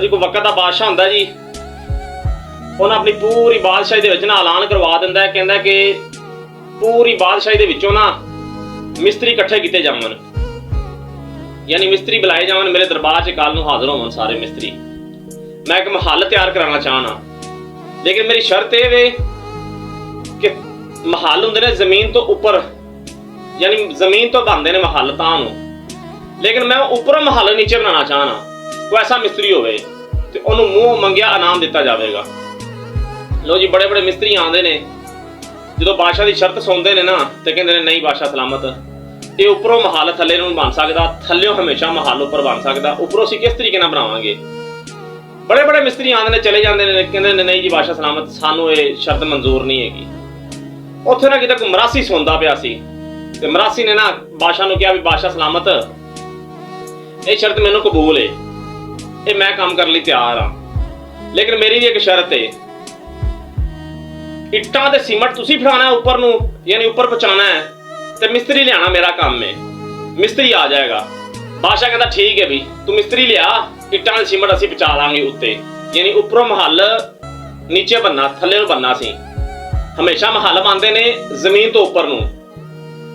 लो जी कोई वक्त का बादशाह होंदा जी, उन्हें अपनी पूरी बादशाही दे विच ना ऐलान करवा दिंदा है, कहंदा कि पूरी बादशाही दे विचों ना मिस्त्री इकट्ठे कीते जावन, यानी मिस्त्री बुलाए जावन मेरे दरबार च कल नूं हाज़र होवन सारे मिस्त्री। मैं एक महल तैयार कराना चाहना, लेकिन मेरी शर्त यह वे कि महल हुंदे ने जमीन तो उपर, यानी जमीन तो बनते ने महल तां नूं, लेकिन मैं उपरों महल नीचे बनाना चाहना। कोई ऐसा मिस्त्री होवे ते उहनूं मूंह मंगिया इनाम दिता जाएगा। लो जी बड़े बड़े मिस्त्री आंदे ने, जो बादशाह की शर्त सुनते हैं ना तो कहते हैं नहीं बादशाह सलामत, ये उपरों महल थले नहीं बन सकता, थल्यों हमेशा महल उपर बन सकता, उपरों असीं किस तरीके नाल बनावांगे। बड़े बड़े मिस्त्री आंदे ने चले जाते हैं, कहते नहीं जी बादशाह सलामत सानू ये शर्त मंजूर नहीं हैगी। उत्थे ना किते कोई मरासी सुनदा पिया सी ते मरासी ने ना बादशाह नूं कहा भी बादशाह सलामत ये शर्त मैनूं कबूल है, ये मैं काम करने लई तैयार हाँ, लेकिन मेरी भी एक शर्त है, इट्टां ते सीमेंट तुसीं फड़ाना है उपर नूं, यानी उपर पहुंचाना है, ते मिस्त्री लियाना मेरा काम है। मिस्त्री आ जाएगा। बादशाह कहता ठीक है भी तू मिस्त्री लिया, इट्टां ते सीमेंट असीं पहुंचा लांगे उत्ते, यानी उपरों महल नीचे बनना थल्ले नूं बनना सी। हमेशा महल बनते ने जमीन तो उपर नूं,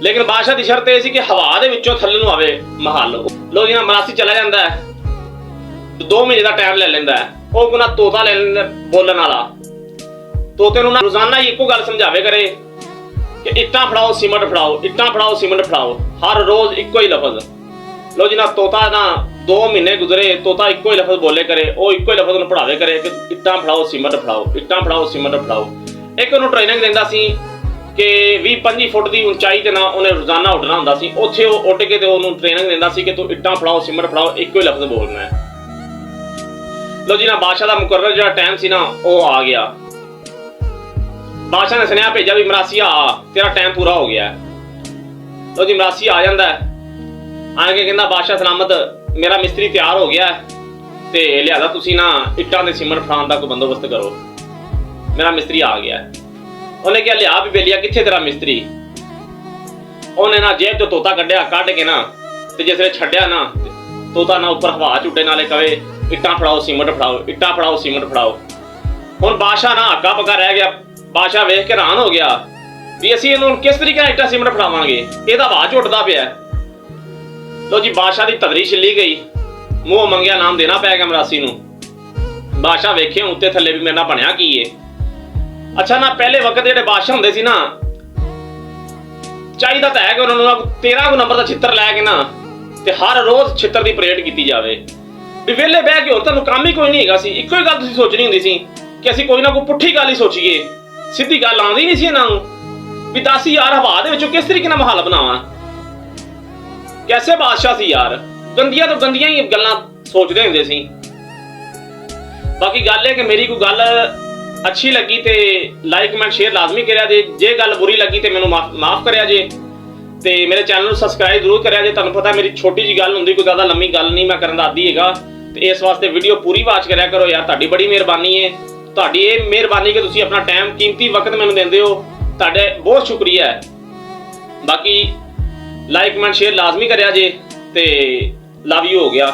लेकिन बादशाह की शर्त यह सी कि हवा दे विचों थल्ले नूं आवे महल। लो जी मरासी चला जाता है, 2 महीने का टाइम ले लेंदा है, वो कोई ना तोता ले लेंदा बोलण वाला, तोते नूं ना रोजाना ही एको गल समझावे करे कि इट्टां फड़ाओ सीमेंट फड़ाओ, इट्टां फड़ाओ सीमेंट फड़ाओ, हर रोज इको ही लफज। लो जी ना तोता ना 2 महीने गुजरे, तोता इको ही लफज बोले करे, वो इको ही लफज पढ़ावे करे कि इट्टां फड़ाओ सीमेंट फड़ाओ, इट्टां फड़ाओ सीमेंट फड़ाओ। एक उन्होंने ट्रेनिंग देंदा सी कि 20-25 फुट की उंचाई ते ना उन्हें रोजाना उड़ना हुंदा सी, उत्थे वो उड़ के ते उन्होंने ट्रेनिंग देंदा सी कि तू इट्टां फड़ाओ सीमेंट फड़ाओ, इको ही लफज बोलना है। लो जी ना बादशाह का मुकर्रर जो टाइम सी ना वो आ गया। बादशाह ने सुनिया भेजा भी मरासी आ तेरा टाइम पूरा हो गया है। लो जी मरासी आ जाता है, आके कहना बादशाह सलामत मेरा मिस्त्री तैयार हो गया है ते लिहाजा तुसी ना इट्टां दे सीमेंट फड़ाउण दा कोई बंदोबस्त करो, मेरा मिस्त्री आ गया है। उन्हें क्या लिया भी बेलिया कित्थे तेरा मिस्त्री, उन्हें ना जेब चो तोता कढ़िया, कढ़ के ना ते जिसले छड्डिया ना तोता ना उपर हवा च उड्डे नाले कवे इट्टां फड़ाओ सीमेंट फड़ाओ, इट्टां फड़ाओ सीमेंट फड़ाओ। हुण बादशाह ना हक्का पक्का रह गया। बादशाह वेख के हैरान हो गया भी असीं इहनूं किस तरीके नाल इट्टां सीमेंट फड़ावांगे, इहदा हवा च उड्डदा पिया। लो जी बादशाह की तगड़ी छिल्ली गई, मूंह मंगिया नाम देना पै गया मरासी नूं। बादशाह वेखे उत्ते थल्ले भी मेरे नाल बनिया की है। अच्छा ना पहले वक्त जेडे बादशाह हुंदे सी ना चाहिदा तां है कि उन्हां नूं 13 नंबर दा छित्तर लै के ना ते हर रोज छित्तर दी परेड कीती जावे भी वेले बह के होर तुहानूं काम ही कोई नहीं हैगा सी। इक्को ही गल तुसीं सोचनी हुंदी सी कि असीं कोई ना कोई पुट्ठी गल ही सोचीए, सीधी गल आउंदी नहीं सी इन्हां नूं भी दस यार हवा दे विचों किस तरीके नाल महल बनावां। कैसे बादशाह सी यार, गंदियां तो गंदियां ही गल्लां सोचदे हुंदे सी। बाकी गल है कि मेरी कोई गल अच्छी लगी तो लाइक कमेंट शेयर लाजमी करिया जे गल बुरी लगी तो मैनूं माफ करिया जे, ते मेरे चैनल को सबसक्राइब जरूर करिया जे। तुहानूं पता मेरी छोटी जी गल हुंदी, कोई ज़्यादा लंबी गल नहीं मैं करन दा आदी हैगा, ते इस वास्ते वीडियो पूरी वाच करिया करो यार, तुहाडी बड़ी मेहरबानी है। तुहाडी ये मेहरबानी कि तुसीं अपना टाइम कीमती वक्त मैनूं दिंदे हो, तुहाडे बहुत शुक्रिया है। बाकी लाइक कमेंट शेयर लाजमी करिया जे, ते लव यू हो गया।